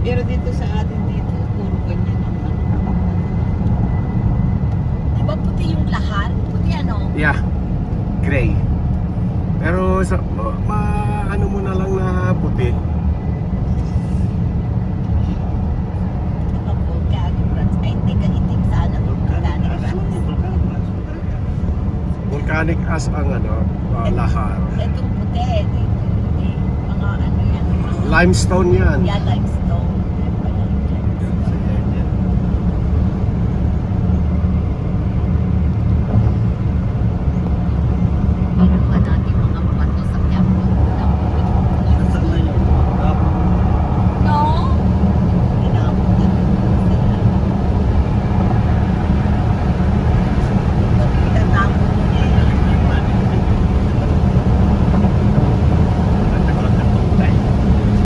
Pero dito sa atin dito, puro ganyan ang ano. Di ba puti yung lahat? Puti ano? Yeah, gray. Pero sa ano mo na lang na puti. Diba volcanic rocks? Ay, hindi ka itim sana. Volcanic rocks. Volcanic as ang lahar. Itong puti. Mga ano yan. Limestone yan. Yeah, limestone.